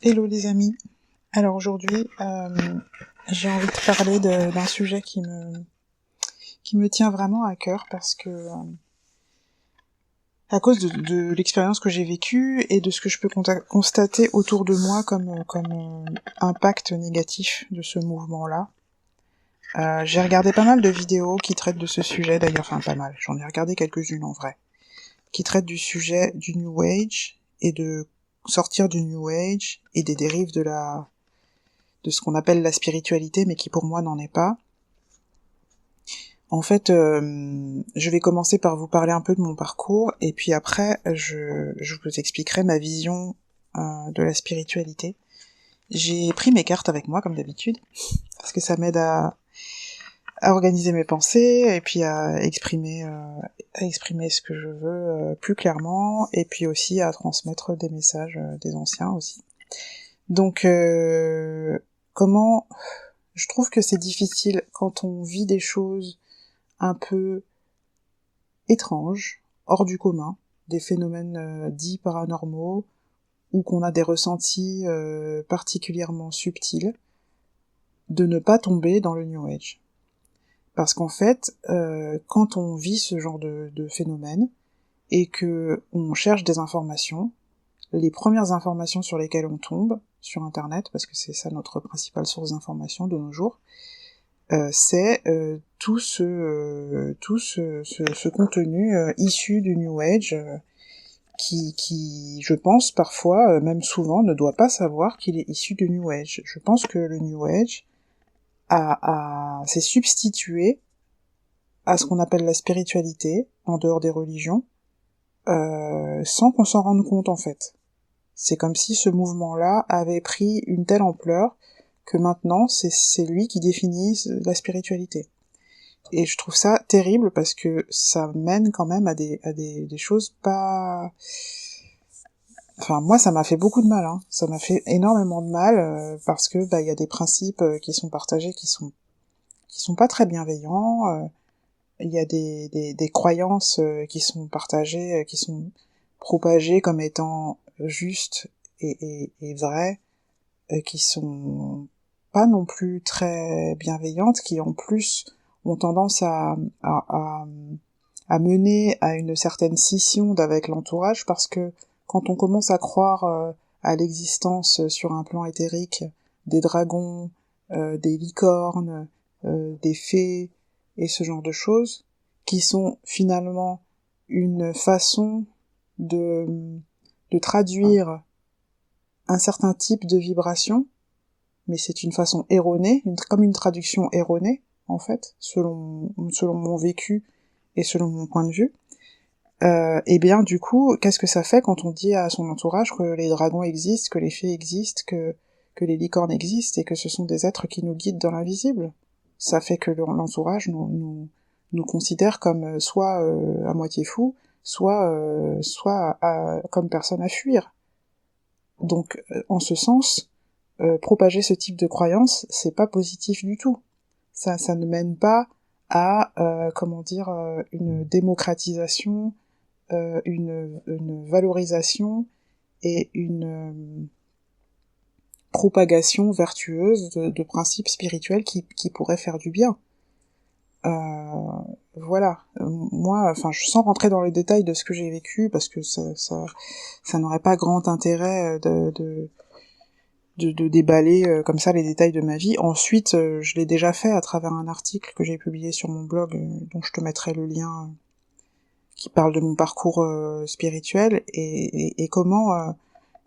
Hello les amis. Alors aujourd'hui, j'ai envie de parler d'un sujet qui me tient vraiment à cœur parce que à cause de l'expérience que j'ai vécue et de ce que je peux constater autour de moi comme impact négatif de ce mouvement-là. J'ai regardé pas mal de vidéos qui traitent de ce sujet d'ailleurs, enfin pas mal, j'en ai regardé quelques-unes en vrai, qui traitent du sujet du New Age et de sortir du New Age et des dérives de ce qu'on appelle la spiritualité, mais qui pour moi n'en est pas. En fait, je vais commencer par vous parler un peu de mon parcours, et puis après, je vous expliquerai ma vision de la spiritualité. J'ai pris mes cartes avec moi, comme d'habitude, parce que ça m'aide à organiser mes pensées, et puis à exprimer ce que je veux plus clairement, et puis aussi à transmettre des messages des anciens aussi. Donc, comment... Je trouve que c'est difficile quand on vit des choses un peu étranges, hors du commun, des phénomènes dits paranormaux, ou qu'on a des ressentis particulièrement subtils, de ne pas tomber dans le New Age. Parce qu'en fait, quand on vit ce genre de phénomène, et que on cherche des informations, les premières informations sur lesquelles on tombe, sur Internet, parce que c'est ça notre principale source d'information de nos jours, c'est tout ce contenu issu du New Age qui, je pense, parfois, même souvent, ne doit pas savoir qu'il est issu du New Age. Je pense que le New Age s'est substitué à ce qu'on appelle la spiritualité, en dehors des religions, sans qu'on s'en rende compte, en fait. C'est comme si ce mouvement-là avait pris une telle ampleur que maintenant, c'est lui qui définit la spiritualité. Et je trouve ça terrible parce que ça mène quand même à des choses pas... Enfin, moi, ça m'a fait beaucoup de mal, hein. Ça m'a fait énormément de mal, parce que, y a des principes qui sont partagés qui sont pas très bienveillants, il y a des croyances qui sont partagées, qui sont propagées comme étant justes et vraies, qui sont pas non plus très bienveillantes, qui en plus ont tendance à mener à une certaine scission d'avec l'entourage, parce que quand on commence à croire à l'existence sur un plan éthérique des dragons, des licornes, des fées et ce genre de choses, qui sont finalement une façon de traduire un certain type de vibration, mais c'est une façon erronée, comme une traduction erronée, en fait, selon mon vécu et selon mon point de vue. Et bien, du coup, qu'est-ce que ça fait quand on dit à son entourage que les dragons existent, que les fées existent, que les licornes existent, et que ce sont des êtres qui nous guident dans l'invisible? Ça fait que l'entourage nous considère comme soit à moitié fou, soit comme personne à fuir. Donc, en ce sens, propager ce type de croyance, c'est pas positif du tout. Ça ne mène pas à, une démocratisation, une valorisation et une propagation vertueuse de principes spirituels qui pourraient faire du bien. Voilà. Moi, enfin, sans rentrer dans les détails de ce que j'ai vécu, parce que ça n'aurait pas grand intérêt de déballer comme ça les détails de ma vie. Ensuite, je l'ai déjà fait à travers un article que j'ai publié sur mon blog, dont je te mettrai le lien, qui parle de mon parcours spirituel et comment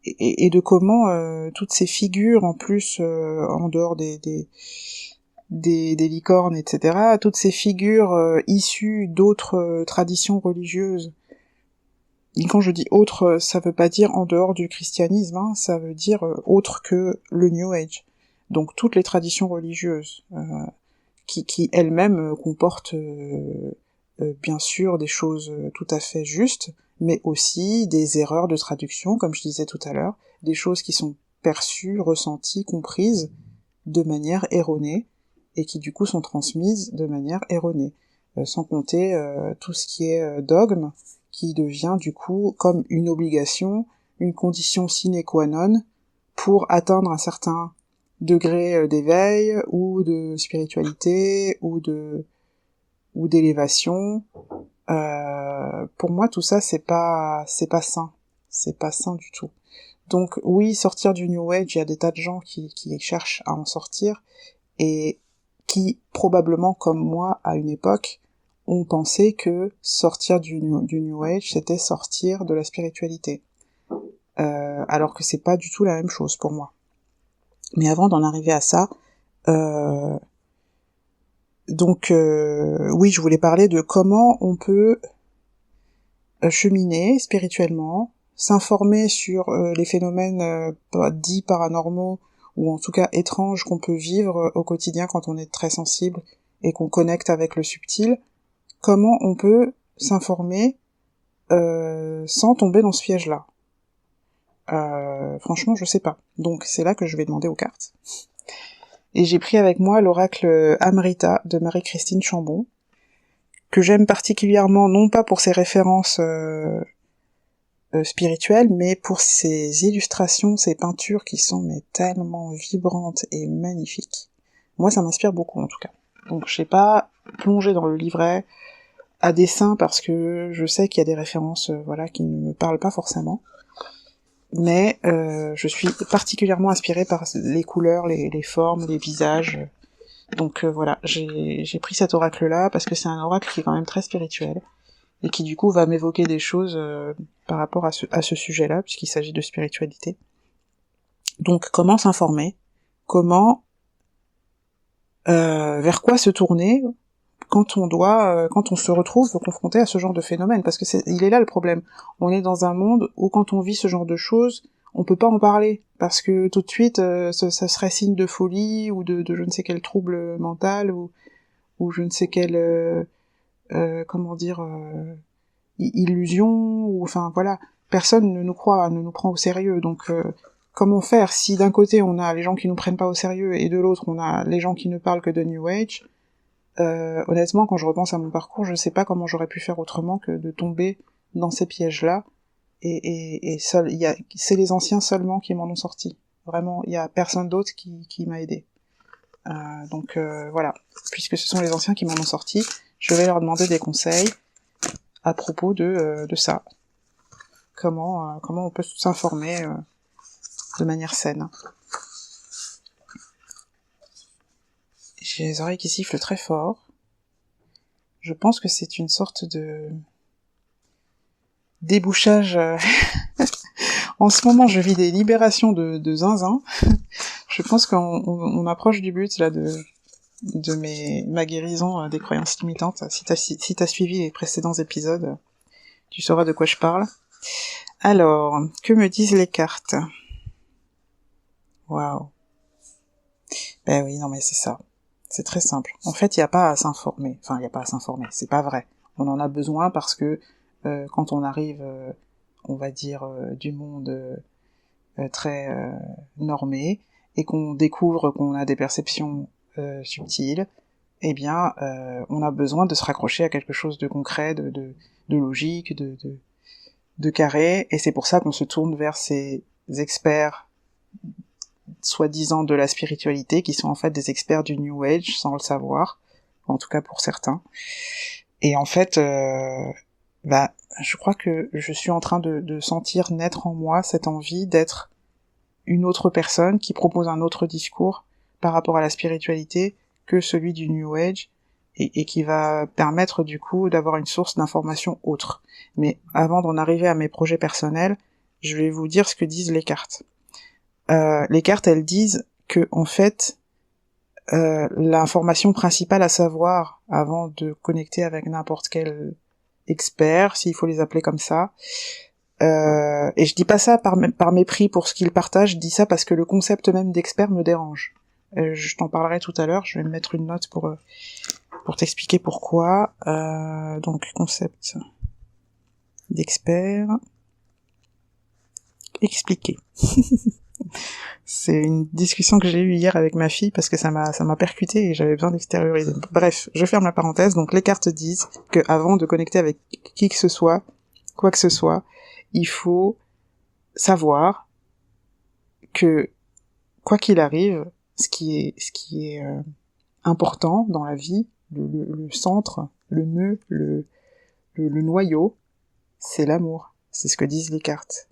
et de comment toutes ces figures en plus en dehors des licornes, etc., toutes ces figures issues d'autres traditions religieuses. Et quand je dis autre, ça veut pas dire en dehors du christianisme, hein, ça veut dire autre que le New Age. Donc toutes les traditions religieuses, qui elles-mêmes comportent bien sûr des choses tout à fait justes, mais aussi des erreurs de traduction, comme je disais tout à l'heure, des choses qui sont perçues, ressenties, comprises de manière erronée, et qui du coup sont transmises de manière erronée. Sans compter tout ce qui est dogme, qui devient du coup comme une obligation, une condition sine qua non pour atteindre un certain degré d'éveil, ou de spiritualité, ou d'élévation. Pour moi, tout ça, c'est pas sain. C'est pas sain du tout. Donc oui, sortir du New Age, il y a des tas de gens qui cherchent à en sortir, et qui, probablement comme moi, à une époque, ont pensé que sortir du New Age, c'était sortir de la spiritualité. Alors que c'est pas du tout la même chose pour moi. Mais avant d'en arriver à ça, oui, je voulais parler de comment on peut cheminer spirituellement, s'informer sur les phénomènes dits paranormaux, ou en tout cas étranges, qu'on peut vivre au quotidien quand on est très sensible et qu'on connecte avec le subtil. Comment on peut s'informer sans tomber dans ce piège-là? Franchement, je sais pas. Donc c'est là que je vais demander aux cartes. Et j'ai pris avec moi l'oracle Amrita de Marie-Christine Chambon, que j'aime particulièrement, non pas pour ses références spirituelles, mais pour ses illustrations, ses peintures qui sont tellement vibrantes et magnifiques. Moi, ça m'inspire beaucoup, en tout cas. Donc je sais pas plonger dans le livret à dessein, parce que je sais qu'il y a des références qui ne me parlent pas forcément. Mais je suis particulièrement inspirée par les couleurs, les formes, les visages. Donc voilà, j'ai pris cet oracle-là parce que c'est un oracle qui est quand même très spirituel, et qui du coup va m'évoquer des choses par rapport à ce sujet-là, puisqu'il s'agit de spiritualité. Donc comment s'informer, comment vers quoi se tourner quand on se retrouve confronté à ce genre de phénomène, parce que il est là le problème. On est dans un monde où quand on vit ce genre de choses, on peut pas en parler, parce que tout de suite, ça serait signe de folie, ou de je ne sais quel trouble mental, ou je ne sais quelle, illusion, ou enfin voilà. Personne ne nous croit, ne nous prend au sérieux, donc comment faire si d'un côté on a les gens qui nous prennent pas au sérieux, et de l'autre on a les gens qui ne parlent que de New Age? Honnêtement, quand je repense à mon parcours, je sais pas comment j'aurais pu faire autrement que de tomber dans ces pièges-là, et c'est les anciens seulement qui m'en ont sorti. Vraiment, il y a personne d'autre qui m'a aidé. Donc voilà, puisque ce sont les anciens qui m'en ont sorti, je vais leur demander des conseils à propos de ça. Comment on peut s'informer de manière saine. J'ai les oreilles qui sifflent très fort. Je pense que c'est une sorte de débouchage. En ce moment, je vis des libérations de zinzin. Je pense qu'on approche du but là de ma guérison des croyances limitantes. Si t'as suivi les précédents épisodes, tu sauras de quoi je parle. Alors, que me disent les cartes? Waouh. Ben oui, non mais c'est ça. C'est très simple. En fait, il n'y a pas à s'informer. Enfin, il n'y a pas à s'informer. C'est pas vrai. On en a besoin parce que quand on arrive, on va dire, du monde très normé, et qu'on découvre qu'on a des perceptions subtiles, eh bien, on a besoin de se raccrocher à quelque chose de concret, de logique, de carré, et c'est pour ça qu'on se tourne vers ces experts soi-disant de la spiritualité, qui sont en fait des experts du New Age sans le savoir, en tout cas pour certains. Et en fait, je crois que je suis en train de sentir naître en moi cette envie d'être une autre personne qui propose un autre discours par rapport à la spiritualité que celui du New Age, et qui va permettre du coup d'avoir une source d'information autre. Mais avant d'en arriver à mes projets personnels, je vais vous dire ce que disent les cartes. Les cartes, elles disent que en fait, l'information principale à savoir avant de connecter avec n'importe quel expert, s'il faut les appeler comme ça, et je dis pas ça par mépris pour ce qu'ils partagent, je dis ça parce que le concept même d'expert me dérange. Je t'en parlerai tout à l'heure, je vais me mettre une note pour t'expliquer pourquoi. Donc, concept d'expert expliqué. C'est une discussion que j'ai eue hier avec ma fille parce que ça m'a percuté et j'avais besoin d'extérioriser. Bref, je ferme la parenthèse. Donc les cartes disent que avant de connecter avec qui que ce soit, quoi que ce soit, il faut savoir que, quoi qu'il arrive, ce qui est important dans la vie, le centre, le nœud, le noyau, c'est l'amour. C'est ce que disent les cartes.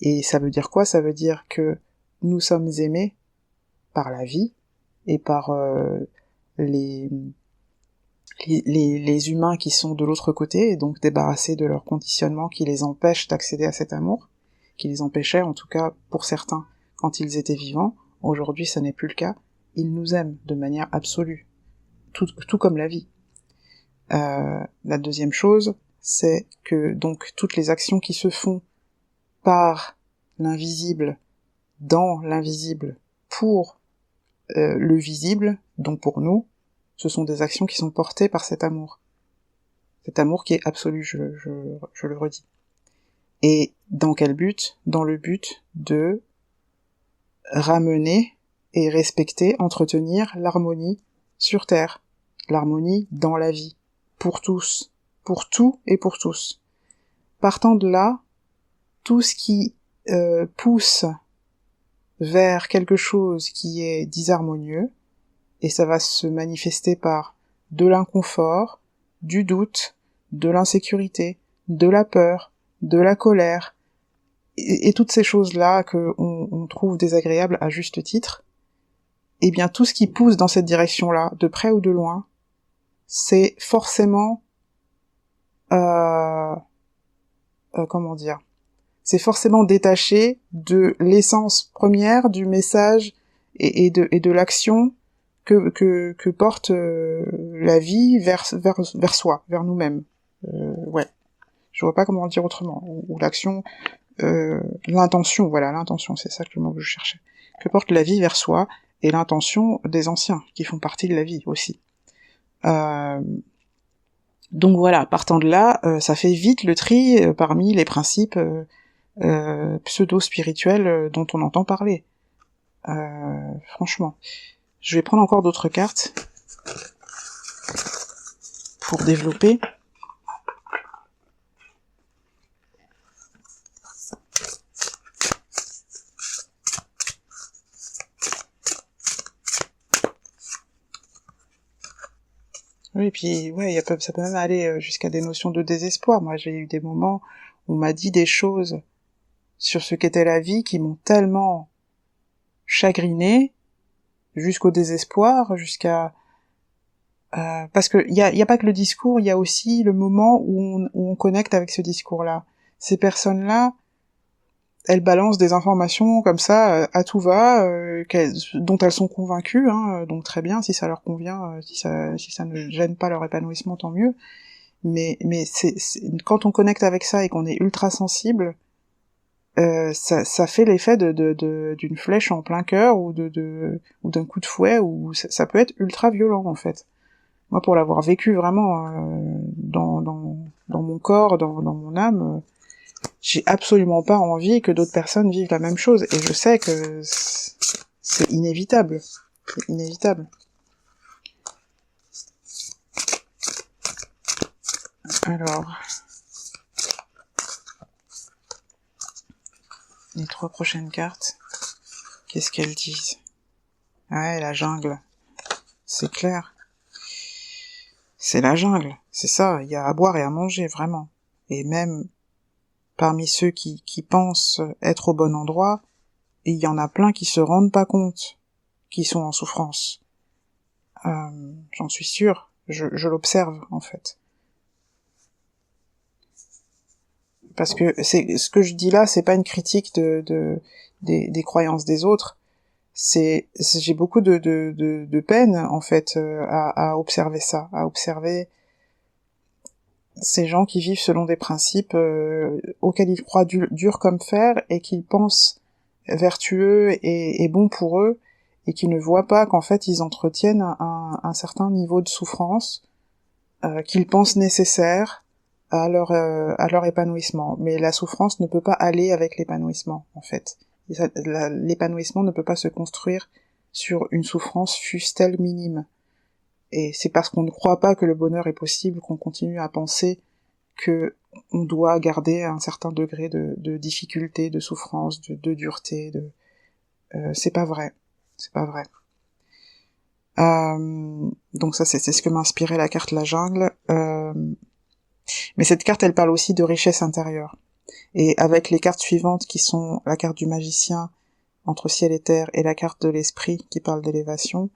Et ça veut dire quoi? Ça veut dire que nous sommes aimés par la vie et par les humains qui sont de l'autre côté, et donc débarrassés de leur conditionnement qui les empêche d'accéder à cet amour, qui les empêchait, en tout cas pour certains, quand ils étaient vivants. Aujourd'hui, ça n'est plus le cas. Ils nous aiment de manière absolue, tout comme la vie. La deuxième chose, c'est que donc toutes les actions qui se font par l'invisible, dans l'invisible, pour le visible, donc pour nous, ce sont des actions qui sont portées par cet amour. Cet amour qui est absolu, je le redis. Et dans quel but? Dans le but de ramener et respecter, entretenir l'harmonie sur Terre, l'harmonie dans la vie, pour tous, pour tout et pour tous. Partant de là, tout ce qui pousse vers quelque chose qui est disharmonieux, et ça va se manifester par de l'inconfort, du doute, de l'insécurité, de la peur, de la colère, et toutes ces choses-là que on trouve désagréables à juste titre, eh bien tout ce qui pousse dans cette direction-là, de près ou de loin, c'est forcément comment dire, c'est forcément détaché de l'essence première du message et de l'action que porte la vie vers soi, vers nous-mêmes. Ouais, je vois pas comment le dire autrement. Ou l'action, l'intention, voilà, l'intention, c'est ça le mot que je cherchais. Que porte la vie vers soi et l'intention des anciens, qui font partie de la vie aussi. Donc voilà, partant de là, ça fait vite le tri parmi les principes pseudo-spirituels dont on entend parler. Franchement. Je vais prendre encore d'autres cartes pour développer. Oui, puis ouais, ça peut même aller jusqu'à des notions de désespoir. Moi, j'ai eu des moments où on m'a dit des choses sur ce qu'était la vie qui m'ont tellement chagriné, jusqu'au désespoir, jusqu'à parce que y a pas que le discours, il y a aussi le moment où on connecte avec ce discours-là. Ces personnes-là, elles balancent des informations comme ça à tout va, dont elles sont convaincues, hein, donc très bien, si ça leur convient, si ça ne gêne pas leur épanouissement, tant mieux. Mais c'est quand on connecte avec ça et qu'on est ultra sensible, ça fait l'effet d'une flèche en plein cœur ou d'un coup de fouet, ou ça peut être ultra violent en fait. Moi, pour l'avoir vécu vraiment dans mon corps, dans mon âme, j'ai absolument pas envie que d'autres personnes vivent la même chose, et je sais que c'est inévitable. C'est inévitable. Alors, les 3 prochaines cartes, qu'est-ce qu'elles disent? Ouais, la jungle. C'est clair. C'est la jungle, c'est ça, il y a à boire et à manger, vraiment. Et même parmi ceux qui pensent être au bon endroit, il y en a plein qui se rendent pas compte qui sont en souffrance. J'en suis sûre, je l'observe en fait. Parce que c'est ce que je dis là, c'est pas une critique des croyances des autres. J'ai beaucoup de peine en fait à observer ça, à observer ces gens qui vivent selon des principes auxquels ils croient dur comme fer et qu'ils pensent vertueux et bons pour eux, et qui ne voient pas qu'en fait ils entretiennent un certain niveau de souffrance qu'ils pensent nécessaire à leur épanouissement. Mais la souffrance ne peut pas aller avec l'épanouissement, en fait. L'épanouissement ne peut pas se construire sur une souffrance fût-elle minime. Et c'est parce qu'on ne croit pas que le bonheur est possible qu'on continue à penser que on doit garder un certain degré de difficulté, de souffrance, de dureté, c'est pas vrai. C'est pas vrai. Donc ça, c'est ce que m'inspirait la carte La Jungle. Mais cette carte, elle parle aussi de richesse intérieure. Et avec les cartes suivantes, qui sont la carte du magicien, entre ciel et terre, et la carte de l'esprit, qui parle d'élévation,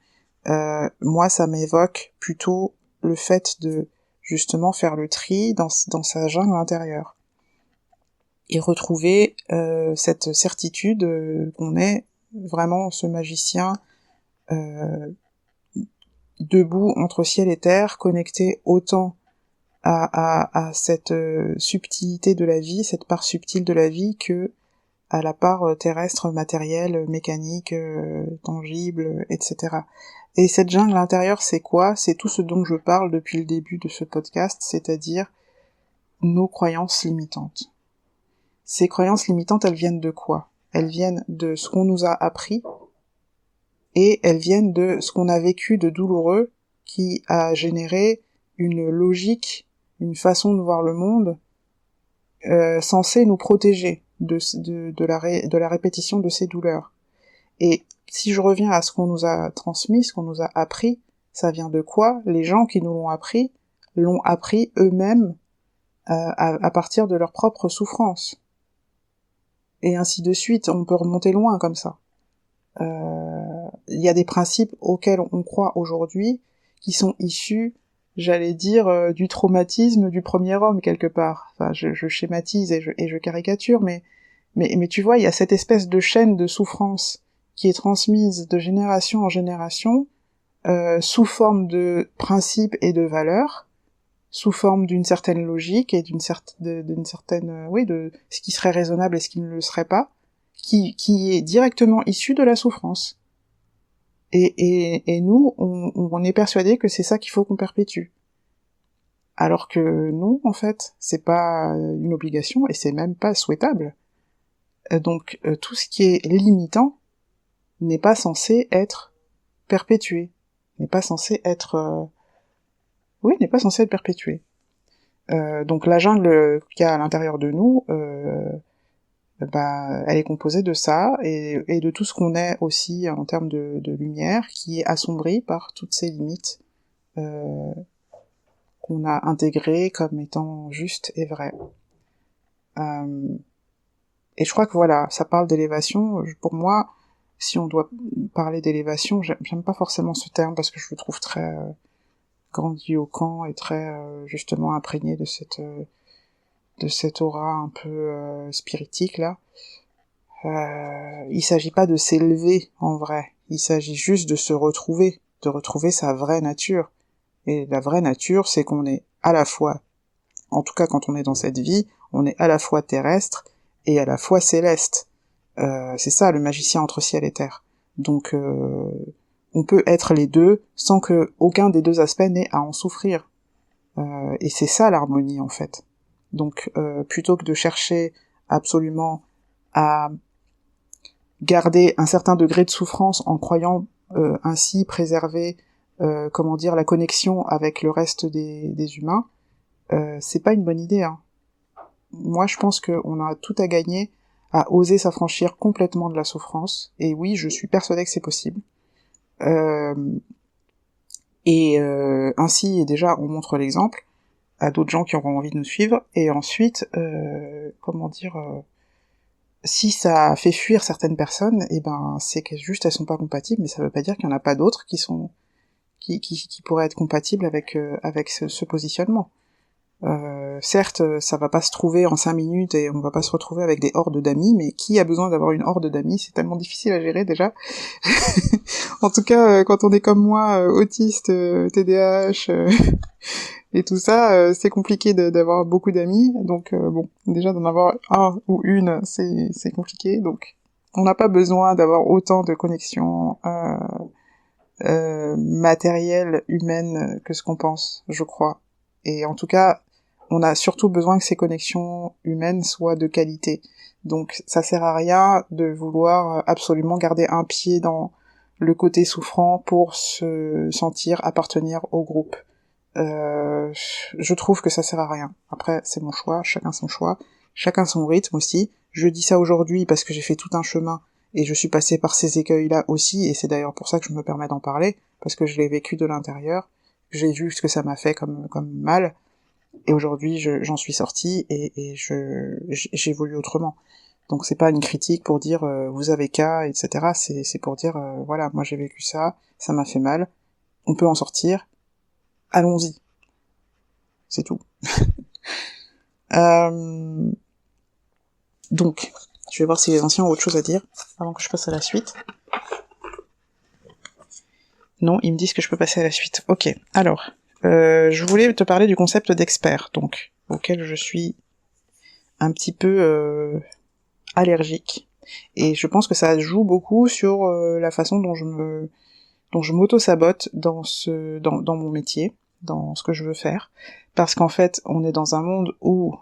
moi, ça m'évoque plutôt le fait de, justement, faire le tri dans sa jungle intérieure. Et retrouver cette certitude qu'on est vraiment ce magicien debout entre ciel et terre, connecté autant à cette subtilité de la vie, cette part subtile de la vie, que à la part terrestre, matérielle, mécanique, tangible, etc. Et cette jungle intérieure, c'est quoi? C'est tout ce dont je parle depuis le début de ce podcast, c'est-à-dire nos croyances limitantes. Ces croyances limitantes, elles viennent de quoi? Elles viennent de ce qu'on nous a appris, et elles viennent de ce qu'on a vécu de douloureux, qui a généré une logique, une façon de voir le monde, censée nous protéger de la répétition de ces douleurs. Et si je reviens à ce qu'on nous a transmis, ce qu'on nous a appris, ça vient de quoi? Les gens qui nous l'ont appris eux-mêmes à partir de leur propre souffrance. Et ainsi de suite, on peut remonter loin comme ça. Il y a des principes auxquels on croit aujourd'hui qui sont issus, j'allais dire, du traumatisme du premier homme quelque part. Enfin, je schématise et je caricature, mais tu vois, il y a cette espèce de chaîne de souffrance qui est transmise de génération en génération, sous forme de principes et de valeurs, sous forme d'une certaine logique et d'une certaine, oui, de ce qui serait raisonnable et ce qui ne le serait pas, qui est directement issu de la souffrance. Et nous, on est persuadés que c'est ça qu'il faut qu'on perpétue. Alors que non, en fait, c'est pas une obligation et c'est même pas souhaitable. Donc tout ce qui est limitant n'est pas censé être perpétué, n'est pas censé être perpétué. Donc la jungle qu'il y a à l'intérieur de nous, elle est composée de ça et de tout ce qu'on est aussi en termes de lumière, qui est assombri par toutes ces limites qu'on a intégrées comme étant justes et vraies. Et je crois que voilà, ça parle d'élévation. Pour moi, si on doit parler d'élévation, j'aime pas forcément ce terme parce que je le trouve très grandiloquent et très justement imprégné de cette aura un peu spiritique là. Il s'agit pas de s'élever en vrai, il s'agit juste de retrouver sa vraie nature. Et la vraie nature, c'est qu'on est à la fois, en tout cas quand on est dans cette vie, on est à la fois terrestre et à la fois céleste. C'est ça le magicien entre ciel et terre. Donc on peut être les deux sans que aucun des deux aspects n'ait à en souffrir. Et c'est ça l'harmonie en fait. Donc plutôt que de chercher absolument à garder un certain degré de souffrance en croyant ainsi préserver la connexion avec le reste des humains, c'est pas une bonne idée. Hein. Moi, je pense qu'on a tout à gagner à oser s'affranchir complètement de la souffrance. Et oui, je suis persuadée que c'est possible. Ainsi, déjà, on montre l'exemple à d'autres gens qui auront envie de nous suivre. Et ensuite, si ça fait fuir certaines personnes, c'est que juste elles sont pas compatibles, mais ça veut pas dire qu'il y en a pas d'autres qui pourraient être compatibles avec ce positionnement. Certes, ça va pas se trouver en 5 minutes et on va pas se retrouver avec des hordes d'amis, mais qui a besoin d'avoir une horde d'amis? C'est tellement difficile à gérer déjà. En tout cas, quand on est comme moi, autiste, TDAH et tout ça, c'est compliqué d'avoir beaucoup d'amis. Donc déjà d'en avoir un ou une, c'est compliqué. Donc on n'a pas besoin d'avoir autant de connexions matérielles, humaines que ce qu'on pense, je crois. Et en tout cas, on a surtout besoin que ces connexions humaines soient de qualité. Donc ça sert à rien de vouloir absolument garder un pied dans le côté souffrant pour se sentir appartenir au groupe. je trouve que ça sert à rien. Après, c'est mon choix, chacun son choix, chacun son rythme aussi. Je dis ça aujourd'hui parce que j'ai fait tout un chemin et je suis passée par ces écueils-là aussi, et c'est d'ailleurs pour ça que je me permets d'en parler, parce que je l'ai vécu de l'intérieur, j'ai vu ce que ça m'a fait comme mal, et aujourd'hui j'en suis sortie et j'évolue autrement. Donc c'est pas une critique pour dire vous avez qu'à, etc. C'est pour dire voilà, moi j'ai vécu ça, ça m'a fait mal, on peut en sortir, allons-y, c'est tout. Donc, je vais voir si les anciens ont autre chose à dire avant que je passe à la suite. Non, ils me disent que je peux passer à la suite. Ok, alors, je voulais te parler du concept d'expert, donc, auquel je suis un petit peu allergique. Et je pense que ça joue beaucoup sur la façon dont je m'auto-sabote dans mon métier, dans ce que je veux faire. Parce qu'en fait, on est dans un monde où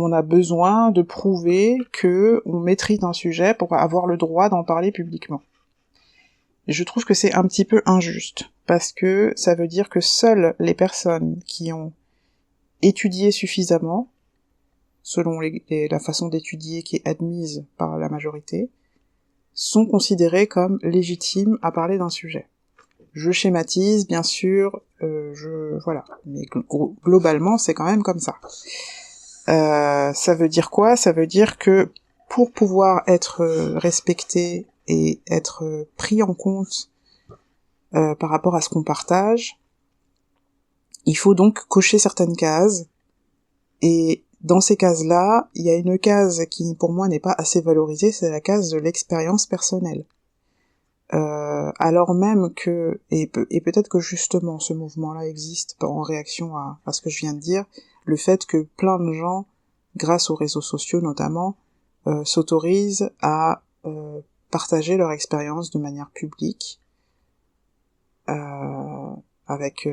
on a besoin de prouver que on maîtrise un sujet pour avoir le droit d'en parler publiquement. Et je trouve que c'est un petit peu injuste, parce que ça veut dire que seules les personnes qui ont étudié suffisamment, selon la façon d'étudier qui est admise par la majorité, sont considérées comme légitimes à parler d'un sujet. Je schématise, bien sûr, voilà, mais globalement, c'est quand même comme ça. Ça veut dire quoi ? Ça veut dire que pour pouvoir être respecté et être pris en compte par rapport à ce qu'on partage, il faut donc cocher certaines cases, et dans ces cases-là, il y a une case qui pour moi n'est pas assez valorisée, c'est la case de l'expérience personnelle. Alors même que, et peut-être que justement ce mouvement-là existe en réaction à ce que je viens de dire, le fait que plein de gens, grâce aux réseaux sociaux notamment, s'autorisent à partager leur expérience de manière publique, avec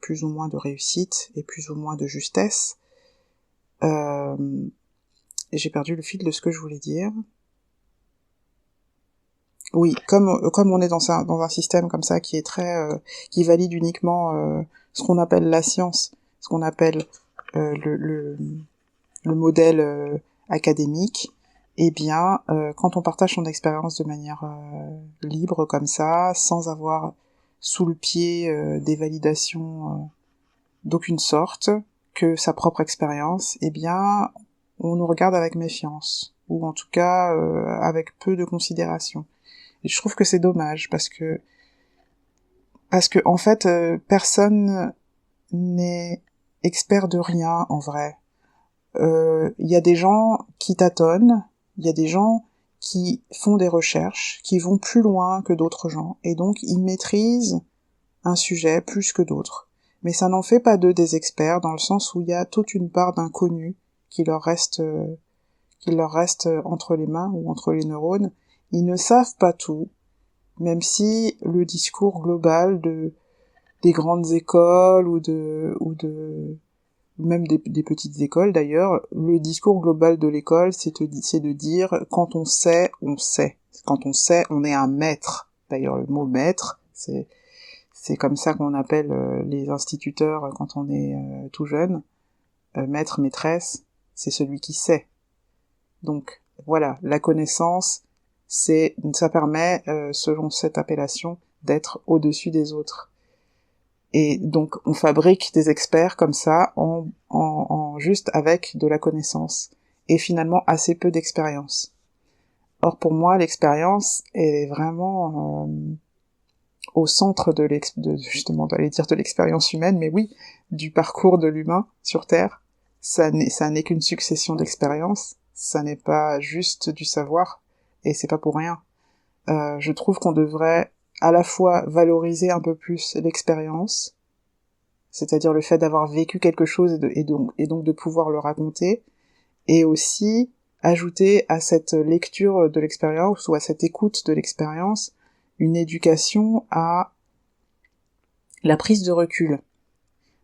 plus ou moins de réussite et plus ou moins de justesse. Et j'ai perdu le fil de ce que je voulais dire. Oui, comme on est dans un système comme ça qui est très qui valide uniquement ce qu'on appelle la science, ce qu'on appelle le modèle académique, eh bien quand on partage son expérience de manière libre comme ça, sans avoir sous le pied des validations d'aucune sorte, que sa propre expérience, eh bien on nous regarde avec méfiance, ou en tout cas avec peu de considération. Et je trouve que c'est dommage, parce que en fait, personne n'est expert de rien, en vrai. Il y a des gens qui tâtonnent, il y a des gens qui font des recherches, qui vont plus loin que d'autres gens, et donc ils maîtrisent un sujet plus que d'autres. Mais ça n'en fait pas d'eux des experts, dans le sens où il y a toute une part d'inconnu qui leur reste entre les mains ou entre les neurones. Ils ne savent pas tout, même si le discours global des grandes écoles ou même des petites écoles d'ailleurs, le discours global de l'école, c'est de dire quand on sait, on sait. Quand on sait, on est un maître. D'ailleurs, le mot maître, c'est comme ça qu'on appelle les instituteurs quand on est tout jeune. Maître, maîtresse, c'est celui qui sait. Donc voilà, la connaissance, ça permet, selon cette appellation, d'être au-dessus des autres. Et donc on fabrique des experts comme ça, en juste avec de la connaissance, et finalement assez peu d'expérience. Or pour moi, l'expérience est vraiment au centre justement, d'aller dire de l'expérience humaine, mais oui, du parcours de l'humain sur Terre. Ça n'est qu'une succession d'expériences, ça n'est pas juste du savoir, et c'est pas pour rien. Je trouve qu'on devrait à la fois valoriser un peu plus l'expérience, c'est-à-dire le fait d'avoir vécu quelque chose et donc de pouvoir le raconter, et aussi ajouter à cette lecture de l'expérience ou à cette écoute de l'expérience une éducation à la prise de recul.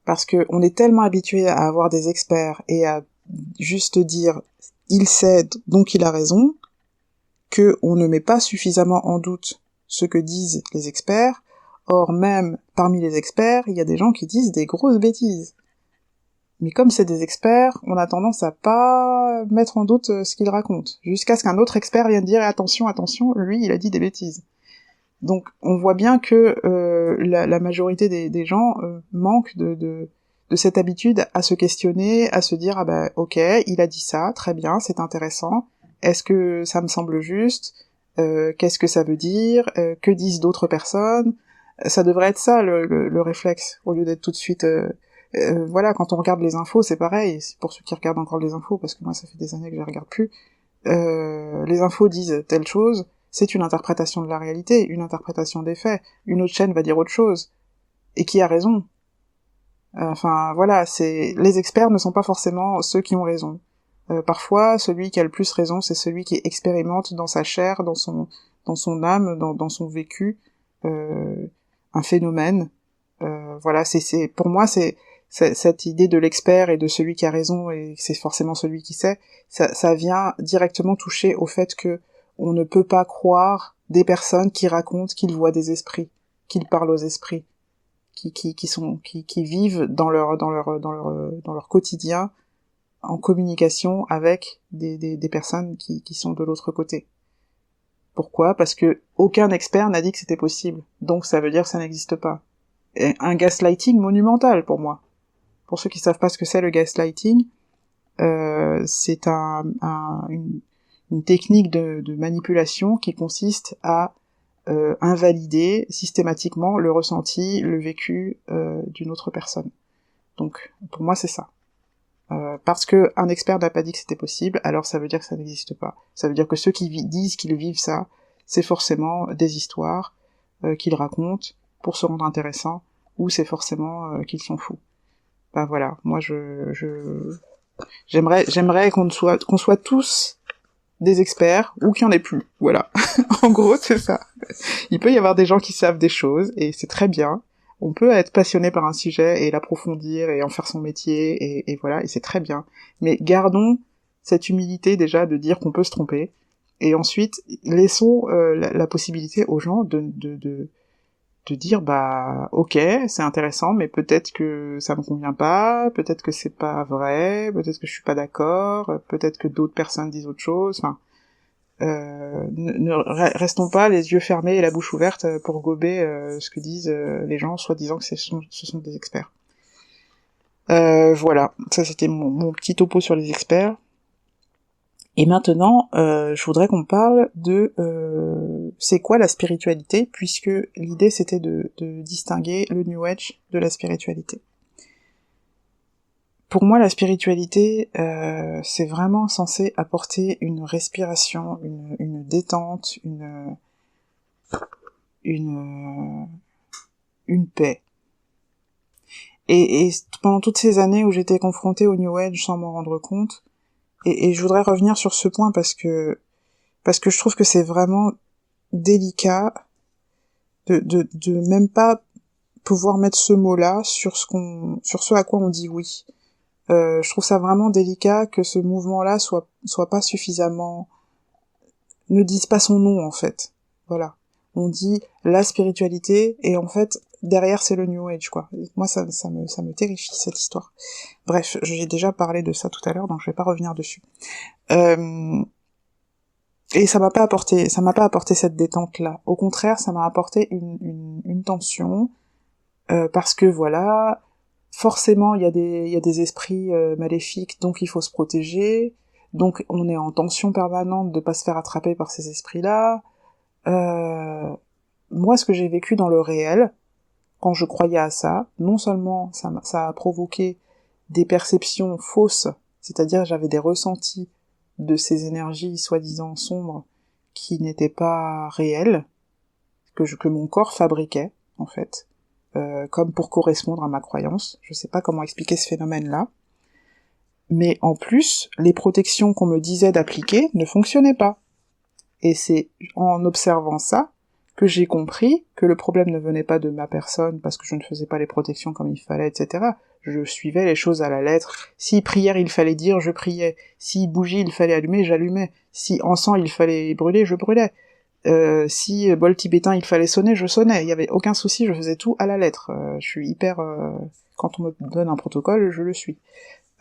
Parce que on est tellement habitué à avoir des experts et à juste dire il sait donc il a raison, que on ne met pas suffisamment en doute ce que disent les experts. Or, même parmi les experts, il y a des gens qui disent des grosses bêtises. Mais comme c'est des experts, on a tendance à pas mettre en doute ce qu'ils racontent, jusqu'à ce qu'un autre expert vienne dire attention, attention, lui, il a dit des bêtises. Donc, on voit bien que la majorité des gens manquent de cette habitude à se questionner, à se dire ah bah ok, il a dit ça, très bien, c'est intéressant. Est-ce que ça me semble juste? Qu'est-ce que ça veut dire? Que disent d'autres personnes? Ça devrait être ça le réflexe, au lieu d'être tout de suite voilà, quand on regarde les infos, c'est pareil, c'est pour ceux qui regardent encore les infos, parce que moi ça fait des années que je les regarde plus, les infos disent telle chose, c'est une interprétation de la réalité, une interprétation des faits, une autre chaîne va dire autre chose, et qui a raison? Enfin, voilà, les experts ne sont pas forcément ceux qui ont raison. Parfois, celui qui a le plus raison, c'est celui qui expérimente dans sa chair, dans son âme, dans son vécu, un phénomène. Voilà, pour moi, c'est cette idée de l'expert et de celui qui a raison et c'est forcément celui qui sait, ça vient directement toucher au fait que on ne peut pas croire des personnes qui racontent qu'ils voient des esprits, qu'ils parlent aux esprits, qui vivent dans leur quotidien en communication avec des personnes qui sont de l'autre côté. Pourquoi? Parce que aucun expert n'a dit que c'était possible. Donc ça veut dire que ça n'existe pas. Et un gaslighting monumental pour moi. Pour ceux qui savent pas ce que c'est le gaslighting, c'est une technique de manipulation qui consiste à invalider systématiquement le ressenti, le vécu d'une autre personne. Donc pour moi c'est ça. Parce que un expert n'a pas dit que c'était possible, alors ça veut dire que ça n'existe pas. Ça veut dire que ceux qui disent qu'ils vivent ça, c'est forcément des histoires qu'ils racontent pour se rendre intéressants, ou c'est forcément qu'ils sont fous. Ben voilà, moi j'aimerais qu'on soit tous des experts, ou qu'il y en ait plus, voilà. En gros, c'est ça. Il peut y avoir des gens qui savent des choses, et c'est très bien. On peut être passionné par un sujet, et l'approfondir, et en faire son métier, et voilà, et c'est très bien. Mais gardons cette humilité déjà de dire qu'on peut se tromper, et ensuite, laissons la possibilité aux gens de dire bah ok, c'est intéressant, mais peut-être que ça me convient pas, peut-être que c'est pas vrai, peut-être que je suis pas d'accord, peut-être que d'autres personnes disent autre chose, enfin restons pas les yeux fermés et la bouche ouverte pour gober ce que disent les gens, soi-disant que ce sont des experts. Voilà, ça c'était mon petit topo sur les experts. Et maintenant, je voudrais qu'on parle de c'est quoi la spiritualité, puisque l'idée c'était de distinguer le New Age de la spiritualité. Pour moi, la spiritualité, c'est vraiment censé apporter une respiration, une détente, une paix. Et pendant toutes ces années où j'étais confrontée au New Age sans m'en rendre compte, et je voudrais revenir sur ce point parce que je trouve que c'est vraiment délicat de même pas pouvoir mettre ce mot-là sur ce à quoi on dit oui. Je trouve ça vraiment délicat que ce mouvement-là soit pas suffisamment, ne dise pas son nom en fait. Voilà. On dit la spiritualité et en fait derrière c'est le New Age quoi. Et moi ça me terrifie cette histoire. Bref, j'ai déjà parlé de ça tout à l'heure donc je vais pas revenir dessus. Et ça m'a pas apporté cette détente là. Au contraire, ça m'a apporté une tension parce que voilà, forcément il y a des esprits maléfiques donc il faut se protéger. Donc on est en tension permanente de pas se faire attraper par ces esprits-là. Moi, ce que j'ai vécu dans le réel, quand je croyais à ça, non seulement ça a provoqué des perceptions fausses, c'est-à-dire j'avais des ressentis de ces énergies soi-disant sombres qui n'étaient pas réelles, que mon corps fabriquait, en fait, comme pour correspondre à ma croyance. Je sais pas comment expliquer ce phénomène-là. Mais en plus, les protections qu'on me disait d'appliquer ne fonctionnaient pas. Et c'est en observant ça que j'ai compris que le problème ne venait pas de ma personne parce que je ne faisais pas les protections comme il fallait, etc. Je suivais les choses à la lettre. Si prière il fallait dire, je priais. Si bougie il fallait allumer, j'allumais. Si encens il fallait brûler, je brûlais. Si bol tibétain il fallait sonner, je sonnais, il y avait aucun souci, je faisais tout à la lettre. Je suis hyper... quand on me donne un protocole, je le suis.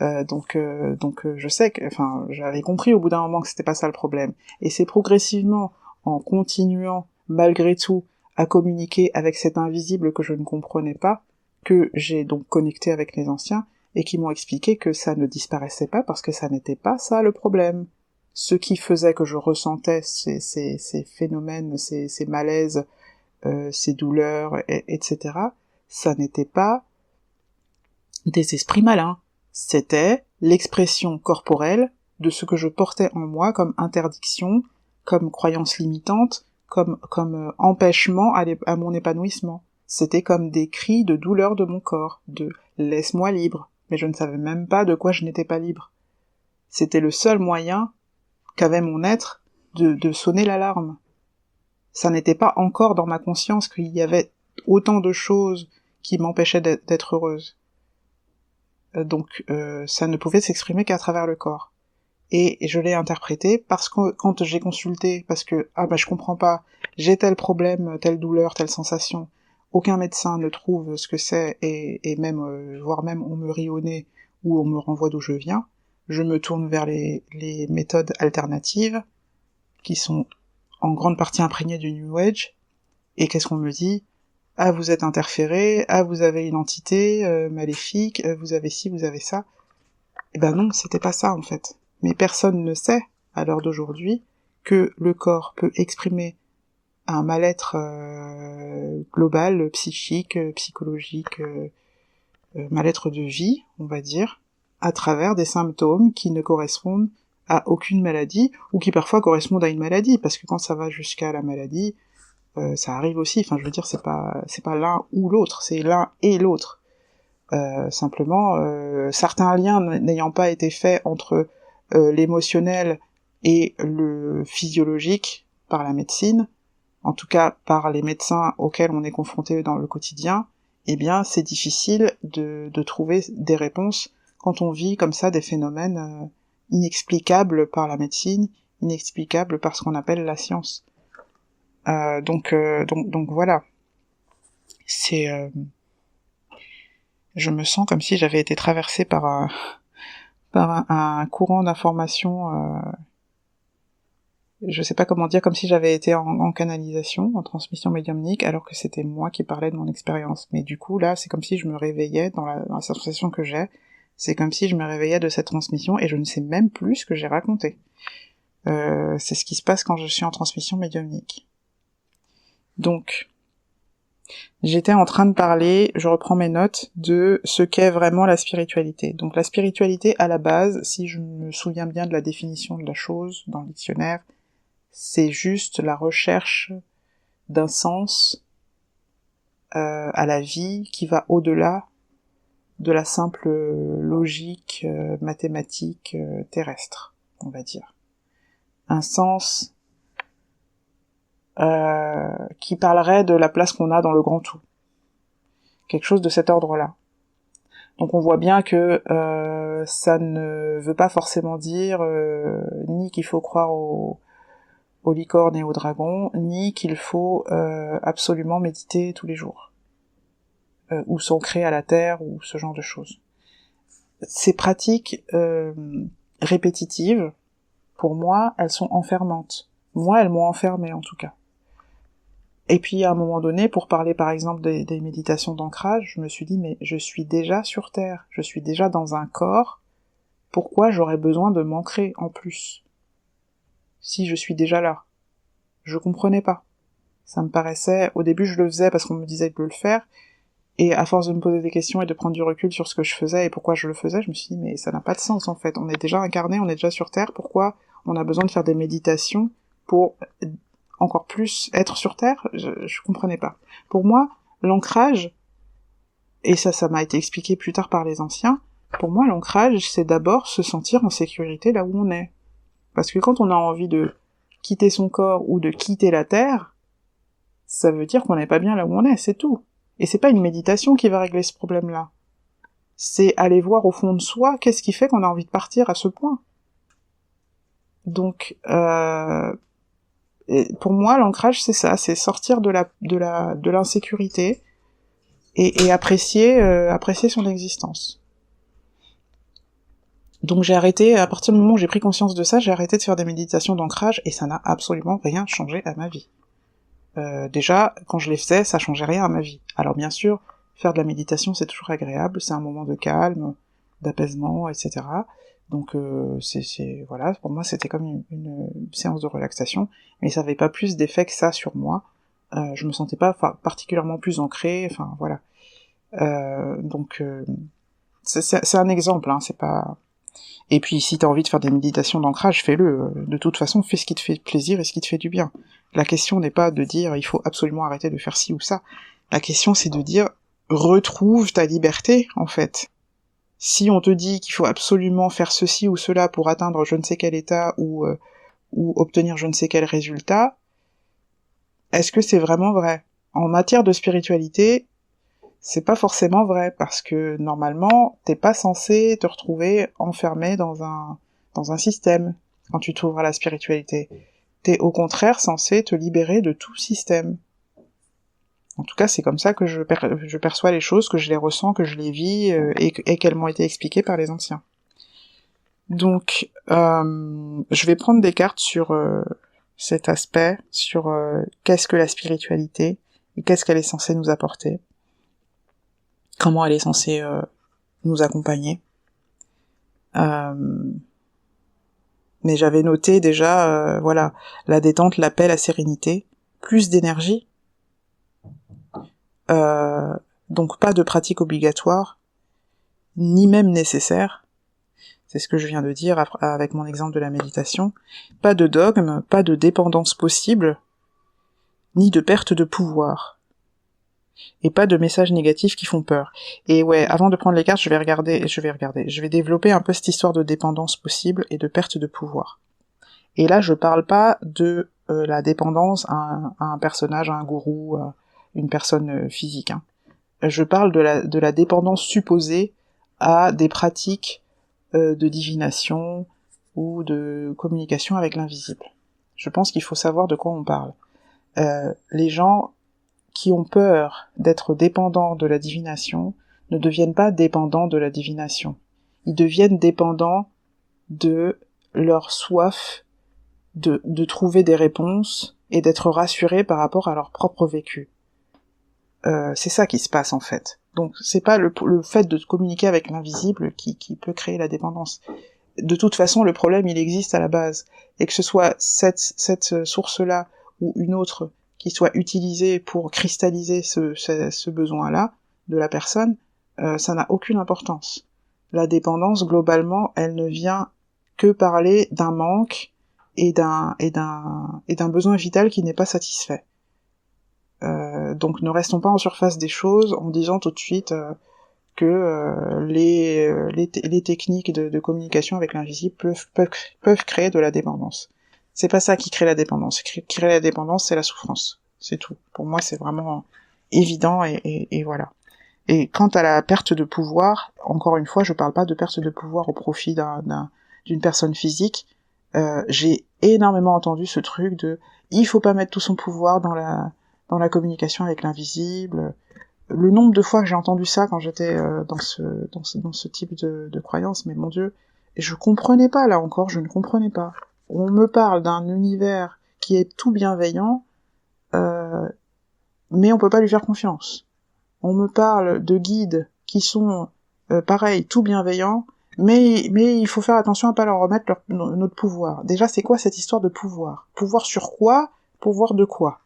Donc je sais que... Enfin, j'avais compris au bout d'un moment que c'était pas ça le problème. Et c'est progressivement, en continuant, malgré tout, à communiquer avec cet invisible que je ne comprenais pas, que j'ai donc connecté avec les anciens, et qui m'ont expliqué que ça ne disparaissait pas parce que ça n'était pas ça le problème. Ce qui faisait que je ressentais ces phénomènes, ces malaises, ces douleurs, etc., ça n'était pas des esprits malins. C'était l'expression corporelle de ce que je portais en moi comme interdiction, comme croyance limitante, comme empêchement à mon épanouissement. C'était comme des cris de douleur de mon corps, de laisse-moi libre, mais je ne savais même pas de quoi je n'étais pas libre. C'était le seul moyen qu'avait mon être de sonner l'alarme. Ça n'était pas encore dans ma conscience qu'il y avait autant de choses qui m'empêchaient d'être heureuse. Donc ça ne pouvait s'exprimer qu'à travers le corps. Et je l'ai interprété parce que quand j'ai consulté, parce que je comprends pas, j'ai tel problème, telle douleur, telle sensation, aucun médecin ne trouve ce que c'est, et même, voire même on me rit au nez ou on me renvoie d'où je viens, je me tourne vers les méthodes alternatives, qui sont en grande partie imprégnées du New Age, et qu'est-ce qu'on me dit ? Ah, vous êtes interféré, ah, vous avez une entité maléfique, vous avez ci, vous avez ça. Eh ben non, c'était pas ça en fait. Mais personne ne sait, à l'heure d'aujourd'hui, que le corps peut exprimer un mal-être global, psychique, psychologique, mal-être de vie, on va dire, à travers des symptômes qui ne correspondent à aucune maladie, ou qui parfois correspondent à une maladie, parce que quand ça va jusqu'à la maladie, ça arrive aussi, enfin je veux dire, c'est pas l'un ou l'autre, c'est l'un et l'autre. Simplement, certains liens n'ayant pas été faits entre l'émotionnel et le physiologique par la médecine, en tout cas par les médecins auxquels on est confronté dans le quotidien, eh bien c'est difficile de trouver des réponses quand on vit comme ça des phénomènes inexplicables par la médecine, inexplicables par ce qu'on appelle la science. Donc voilà. Je me sens comme si j'avais été traversée par un courant d'information, je sais pas comment dire, comme si j'avais été en canalisation, en transmission médiumnique, alors que c'était moi qui parlais de mon expérience. Mais du coup, là, c'est comme si je me réveillais dans la sensation que j'ai, c'est comme si je me réveillais de cette transmission et je ne sais même plus ce que j'ai raconté. C'est ce qui se passe quand je suis en transmission médiumnique. Donc, j'étais en train de parler, je reprends mes notes, de ce qu'est vraiment la spiritualité. Donc la spiritualité, à la base, si je me souviens bien de la définition de la chose dans le dictionnaire, c'est juste la recherche d'un sens à la vie qui va au-delà de la simple logique mathématique terrestre, on va dire. Un sens qui parlerait de la place qu'on a dans le grand tout. Quelque chose de cet ordre-là. Donc on voit bien que ça ne veut pas forcément dire ni qu'il faut croire aux licornes et aux dragons, ni qu'il faut absolument méditer tous les jours, ou s'ancrer à la terre, ou ce genre de choses. Ces pratiques répétitives, pour moi, elles sont enfermantes. Moi, elles m'ont enfermée en tout cas. Et puis à un moment donné, pour parler par exemple des méditations d'ancrage, je me suis dit, mais je suis déjà sur Terre, je suis déjà dans un corps, pourquoi j'aurais besoin de m'ancrer en plus si je suis déjà là? Je comprenais pas. Ça me paraissait, au début je le faisais parce qu'on me disait de le faire, et à force de me poser des questions et de prendre du recul sur ce que je faisais et pourquoi je le faisais, je me suis dit, mais ça n'a pas de sens en fait, on est déjà incarné, on est déjà sur Terre, pourquoi on a besoin de faire des méditations pour encore plus être sur Terre? Je comprenais pas. Pour moi, l'ancrage, et ça m'a été expliqué plus tard par les anciens, pour moi l'ancrage c'est d'abord se sentir en sécurité là où on est. Parce que quand on a envie de quitter son corps ou de quitter la Terre, ça veut dire qu'on n'est pas bien là où on est, c'est tout. Et c'est pas une méditation qui va régler ce problème-là. C'est aller voir au fond de soi qu'est-ce qui fait qu'on a envie de partir à ce point. Donc, Et pour moi, l'ancrage, c'est ça, c'est sortir de l'insécurité et apprécier son existence. Donc j'ai arrêté, à partir du moment où j'ai pris conscience de ça, j'ai arrêté de faire des méditations d'ancrage et ça n'a absolument rien changé à ma vie. Déjà, quand je les faisais, ça changeait rien à ma vie. Alors bien sûr, faire de la méditation, c'est toujours agréable, c'est un moment de calme, d'apaisement, etc. Donc voilà, pour moi c'était comme une séance de relaxation, mais ça avait pas plus d'effet que ça sur moi. Je me sentais pas particulièrement plus ancrée, enfin voilà. Donc c'est un exemple, hein, c'est pas... Et puis si t'as envie de faire des méditations d'ancrage, fais-le. De toute façon, fais ce qui te fait plaisir et ce qui te fait du bien. La question n'est pas de dire il faut absolument arrêter de faire ci ou ça. La question c'est de dire retrouve ta liberté, en fait. Si on te dit qu'il faut absolument faire ceci ou cela pour atteindre je ne sais quel état ou obtenir je ne sais quel résultat, est-ce que c'est vraiment vrai? En matière de spiritualité, c'est pas forcément vrai, parce que normalement, t'es pas censé te retrouver enfermé dans un système quand tu t'ouvres à la spiritualité. T'es au contraire censé te libérer de tout système. En tout cas, c'est comme ça que je perçois les choses, que je les ressens, que je les vis, et qu'elles m'ont été expliquées par les anciens. Donc, je vais prendre des cartes sur cet aspect, sur qu'est-ce que la spiritualité, et qu'est-ce qu'elle est censée nous apporter, comment elle est censée nous accompagner. Mais j'avais noté déjà, voilà, la détente, la paix, la sérénité, plus d'énergie, donc pas de pratique obligatoire, ni même nécessaire, c'est ce que je viens de dire avec mon exemple de la méditation, pas de dogme, pas de dépendance possible, ni de perte de pouvoir, et pas de messages négatifs qui font peur. Et ouais, avant de prendre les cartes, je vais développer un peu cette histoire de dépendance possible et de perte de pouvoir. Et là, je parle pas de la dépendance à un personnage, à un gourou, à une personne physique, hein. Je parle de la dépendance supposée à des pratiques de divination ou de communication avec l'invisible. Je pense qu'il faut savoir de quoi on parle. Les gens qui ont peur d'être dépendants de la divination ne deviennent pas dépendants de la divination. Ils deviennent dépendants de leur soif de trouver des réponses et d'être rassurés par rapport à leur propre vécu. C'est ça qui se passe en fait. Donc c'est pas le fait de communiquer avec l'invisible qui peut créer la dépendance. De toute façon, le problème il existe à la base, et que ce soit cette source-là ou une autre qui soit utilisée pour cristalliser ce besoin-là de la personne, ça n'a aucune importance. La dépendance, globalement, elle ne vient que parler d'un manque et d'un besoin vital qui n'est pas satisfait. Donc ne restons pas en surface des choses en disant tout de suite que les techniques de communication avec l'invisible peuvent créer de la dépendance. C'est pas ça qui crée la dépendance. Ce qui crée la dépendance, c'est la souffrance. C'est tout. Pour moi, c'est vraiment évident et voilà. Et quant à la perte de pouvoir, encore une fois, je parle pas de perte de pouvoir au profit d'une personne physique. J'ai énormément entendu ce truc de il faut pas mettre tout son pouvoir dans la communication avec l'invisible. Le nombre de fois que j'ai entendu ça quand j'étais dans ce type de croyance, mais mon Dieu, je comprenais pas, là encore, je ne comprenais pas. On me parle d'un univers qui est tout bienveillant, mais on peut pas lui faire confiance. On me parle de guides qui sont, pareil, tout bienveillants, mais il faut faire attention à pas leur remettre notre pouvoir. Déjà, c'est quoi cette histoire de pouvoir? Pouvoir sur quoi? Pouvoir de quoi?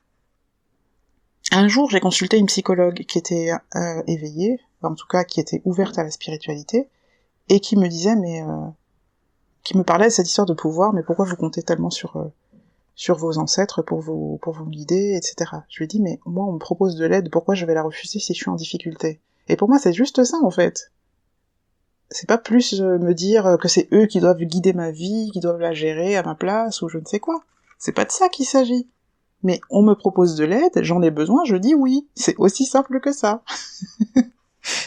Un jour, j'ai consulté une psychologue qui était éveillée, en tout cas qui était ouverte à la spiritualité, et qui me disait, qui me parlait de cette histoire de pouvoir, mais pourquoi vous comptez tellement sur vos ancêtres pour vous guider, etc. Je lui ai dit, mais moi, on me propose de l'aide, pourquoi je vais la refuser si je suis en difficulté? Et pour moi, c'est juste ça, en fait. C'est pas plus me dire que c'est eux qui doivent guider ma vie, qui doivent la gérer à ma place, ou je ne sais quoi. C'est pas de ça qu'il s'agit. Mais on me propose de l'aide, j'en ai besoin, je dis oui. C'est aussi simple que ça.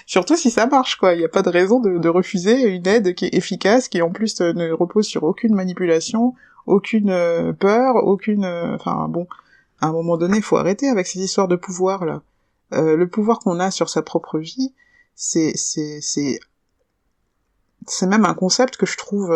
Surtout si ça marche, quoi. Il n'y a pas de raison de refuser une aide qui est efficace, qui en plus ne repose sur aucune manipulation, aucune peur, aucune... Enfin bon, à un moment donné, il faut arrêter avec ces histoires de pouvoir, là. Le pouvoir qu'on a sur sa propre vie, c'est même un concept que je trouve...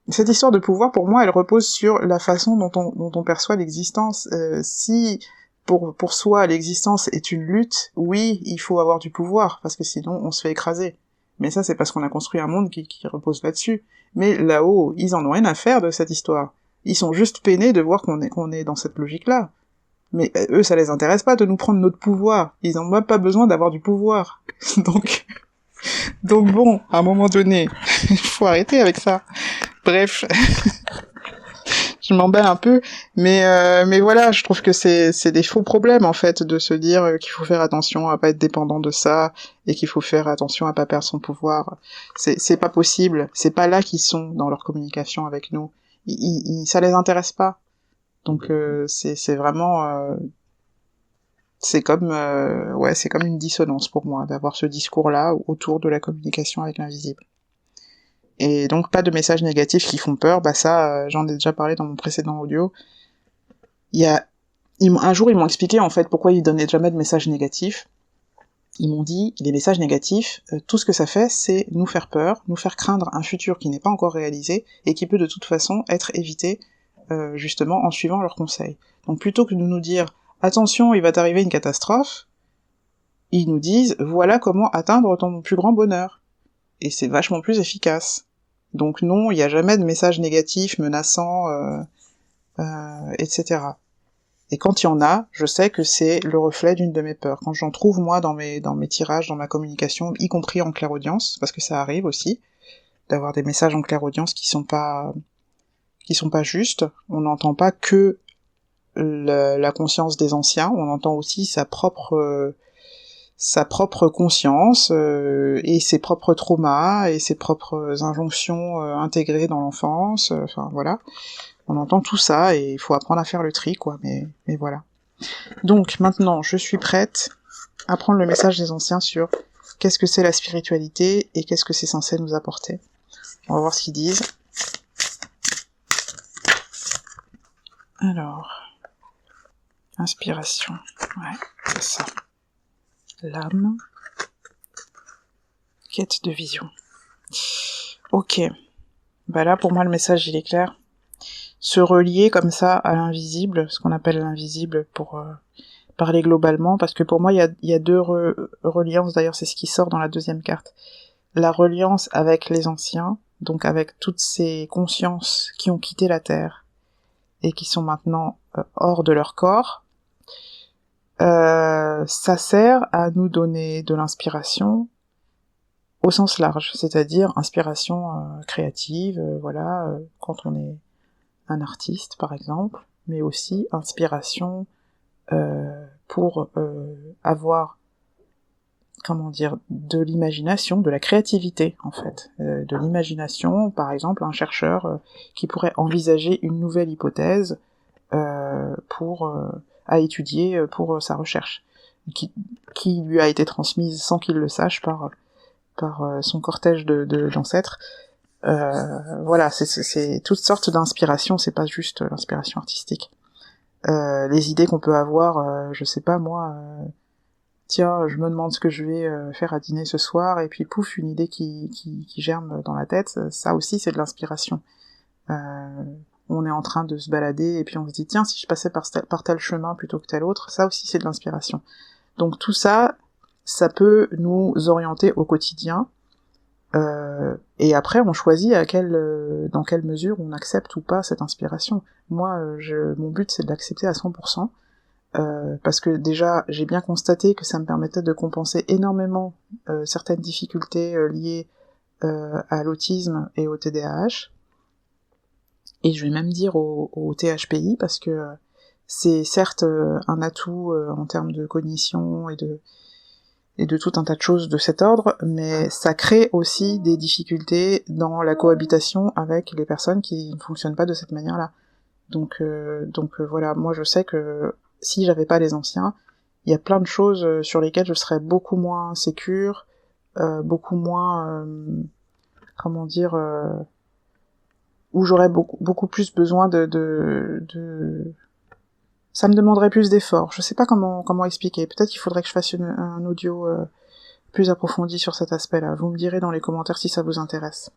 Cette histoire de pouvoir, pour moi, elle repose sur la façon dont on perçoit l'existence. Si pour soi l'existence est une lutte, oui, il faut avoir du pouvoir, parce que sinon on se fait écraser. Mais ça, c'est parce qu'on a construit un monde qui repose là-dessus. Mais là-haut, ils en ont rien à faire de cette histoire. Ils sont juste peinés de voir qu'on est dans cette logique-là. Mais eux, ça les intéresse pas de nous prendre notre pouvoir. Ils ont même pas besoin d'avoir du pouvoir. Donc bon, à un moment donné, il faut arrêter avec ça. Bref, je m'emballe un peu, mais voilà, je trouve que c'est des faux problèmes en fait de se dire qu'il faut faire attention à pas être dépendant de ça et qu'il faut faire attention à pas perdre son pouvoir. C'est pas possible, c'est pas là qu'ils sont dans leur communication avec nous. Ça les intéresse pas. Donc c'est vraiment c'est comme une dissonance pour moi d'avoir ce discours-là autour de la communication avec l'invisible. Et donc pas de messages négatifs qui font peur, bah ça, j'en ai déjà parlé dans mon précédent audio. Un jour, ils m'ont expliqué en fait pourquoi ils donnaient jamais de messages négatifs. Ils m'ont dit, les messages négatifs, tout ce que ça fait, c'est nous faire peur, nous faire craindre un futur qui n'est pas encore réalisé, et qui peut de toute façon être évité, justement, en suivant leurs conseils. Donc plutôt que de nous dire, attention, il va t'arriver une catastrophe, ils nous disent, voilà comment atteindre ton plus grand bonheur. Et c'est vachement plus efficace. Donc non, il n'y a jamais de messages négatifs, menaçants, etc. Et quand il y en a, je sais que c'est le reflet d'une de mes peurs. Quand j'en trouve, moi, dans mes tirages, dans ma communication, y compris en clairaudience, parce que ça arrive aussi, d'avoir des messages en clairaudience qui sont pas justes. On n'entend pas que la conscience des anciens, on entend aussi sa propre conscience et ses propres traumas et ses propres injonctions intégrées dans l'enfance, enfin voilà. On entend tout ça et il faut apprendre à faire le tri, quoi, mais voilà. Donc maintenant, je suis prête à prendre le message des anciens sur qu'est-ce que c'est la spiritualité et qu'est-ce que c'est censé nous apporter. On va voir ce qu'ils disent. Alors, inspiration, ouais, c'est ça. L'âme, quête de vision. Ok, bah là pour moi le message il est clair. Se relier comme ça à l'invisible, ce qu'on appelle l'invisible pour parler globalement, parce que pour moi il y a deux reliances, d'ailleurs c'est ce qui sort dans la deuxième carte. La reliance avec les anciens, donc avec toutes ces consciences qui ont quitté la Terre et qui sont maintenant hors de leur corps, ça sert à nous donner de l'inspiration au sens large, c'est-à-dire inspiration créative, quand on est un artiste par exemple, mais aussi inspiration pour avoir, de l'imagination, de la créativité en fait, de l'imagination, par exemple un chercheur qui pourrait envisager une nouvelle hypothèse à étudier pour sa recherche, qui lui a été transmise sans qu'il le sache par son cortège d'ancêtres. Voilà, c'est toutes sortes d'inspirations, c'est pas juste l'inspiration artistique. Les idées qu'on peut avoir, je sais pas moi, tiens, je me demande ce que je vais faire à dîner ce soir, et puis pouf, une idée qui germe dans la tête, ça aussi c'est de l'inspiration. On est en train de se balader, et puis on se dit, tiens, si je passais par tel chemin plutôt que tel autre, ça aussi c'est de l'inspiration. Donc tout ça, ça peut nous orienter au quotidien, et après on choisit dans quelle mesure on accepte ou pas cette inspiration. Moi, mon but c'est de l'accepter à 100%, parce que déjà j'ai bien constaté que ça me permettait de compenser énormément certaines difficultés liées à l'autisme et au TDAH, et je vais même dire au THPI, parce que c'est certes un atout en termes de cognition et de tout un tas de choses de cet ordre, mais ça crée aussi des difficultés dans la cohabitation avec les personnes qui ne fonctionnent pas de cette manière-là. Donc voilà, moi je sais que si j'avais pas les anciens, il y a plein de choses sur lesquelles je serais beaucoup moins sécure, beaucoup moins, où j'aurais beaucoup plus besoin ça me demanderait plus d'efforts. Je sais pas comment expliquer. Peut-être qu'il faudrait que je fasse un audio plus approfondi sur cet aspect-là. Vous me direz dans les commentaires si ça vous intéresse.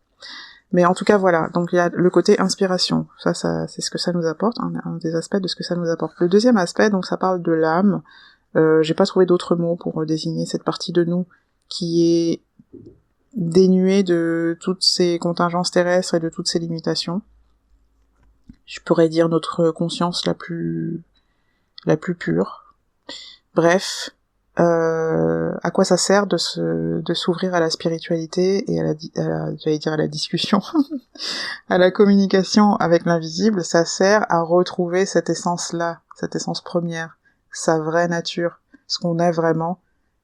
Mais en tout cas, voilà. Donc il y a le côté inspiration. Ça c'est ce que ça nous apporte, un des aspects de ce que ça nous apporte. Le deuxième aspect, donc ça parle de l'âme. J'ai pas trouvé d'autres mots pour désigner cette partie de nous qui est dénuée de toutes ces contingences terrestres et de toutes ces limitations. Je pourrais dire notre conscience la plus pure. Bref, à quoi ça sert de s'ouvrir à la spiritualité et j'allais dire à la discussion, à la communication avec l'invisible? Ça sert à retrouver cette essence-là, cette essence première, sa vraie nature, ce qu'on est vraiment,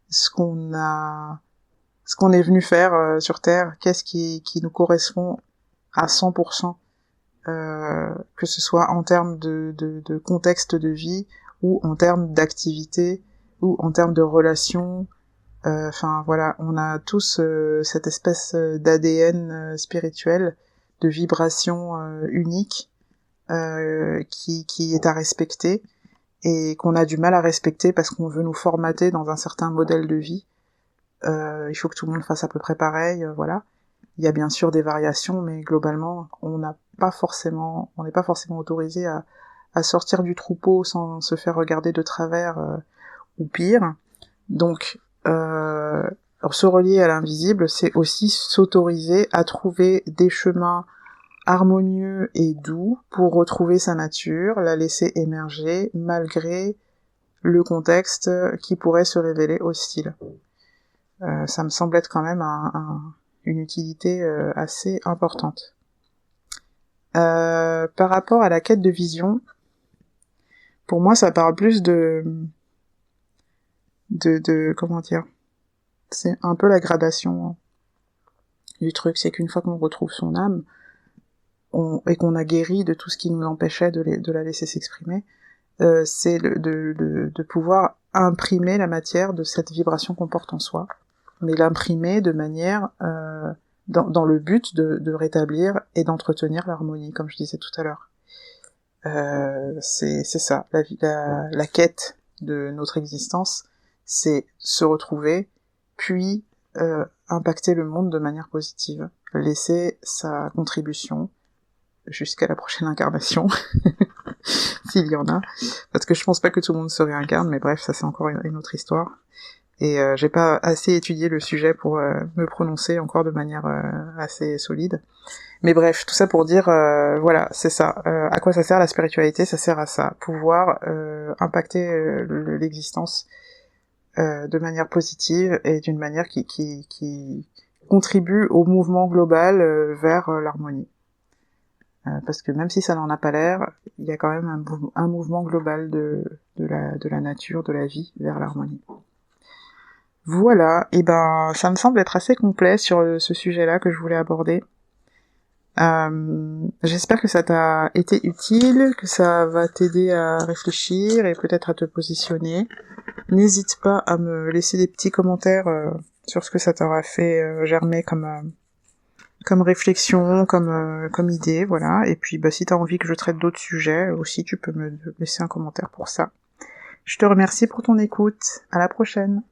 ce qu'on est venu faire sur Terre, qu'est-ce qui nous correspond à 100%, que ce soit en termes de contexte de vie, ou en termes d'activité, ou en termes de relations. Enfin voilà, on a tous cette espèce d'ADN spirituel, de vibration unique, qui est à respecter, et qu'on a du mal à respecter parce qu'on veut nous formater dans un certain modèle de vie. Il faut que tout le monde fasse à peu près pareil, voilà. Il y a bien sûr des variations, mais globalement, on n'est pas forcément autorisé à sortir du troupeau sans se faire regarder de travers, ou pire. Donc, se relier à l'invisible, c'est aussi s'autoriser à trouver des chemins harmonieux et doux pour retrouver sa nature, la laisser émerger malgré le contexte qui pourrait se révéler hostile. Ça me semble être quand même une utilité assez importante. Par rapport à la quête de vision, pour moi ça parle plus de comment dire, c'est un peu la gradation du truc, c'est qu'une fois qu'on retrouve son âme, et qu'on a guéri de tout ce qui nous empêchait de la laisser s'exprimer, c'est de pouvoir imprimer la matière de cette vibration qu'on porte en soi, mais l'imprimer de manière dans le but de rétablir et d'entretenir l'harmonie, comme je disais tout à l'heure. C'est ça, la quête de notre existence, c'est se retrouver, puis impacter le monde de manière positive, laisser sa contribution jusqu'à la prochaine incarnation, s'il y en a, parce que je pense pas que tout le monde se réincarne, mais bref, ça c'est encore une autre histoire. Et j'ai pas assez étudié le sujet pour me prononcer encore de manière assez solide. Mais bref, tout ça pour dire, voilà, c'est ça. À quoi ça sert la spiritualité? Ça sert à ça, pouvoir impacter l'existence de manière positive et d'une manière qui contribue au mouvement global vers l'harmonie. Parce que même si ça n'en a pas l'air, il y a quand même un mouvement global de la nature, de la vie vers l'harmonie. Voilà, et ben ça me semble être assez complet sur ce sujet-là que je voulais aborder. J'espère que ça t'a été utile, que ça va t'aider à réfléchir et peut-être à te positionner. N'hésite pas à me laisser des petits commentaires sur ce que ça t'aura fait germer comme réflexion, comme idée, voilà. Et puis si t'as envie que je traite d'autres sujets aussi, tu peux me laisser un commentaire pour ça. Je te remercie pour ton écoute. À la prochaine.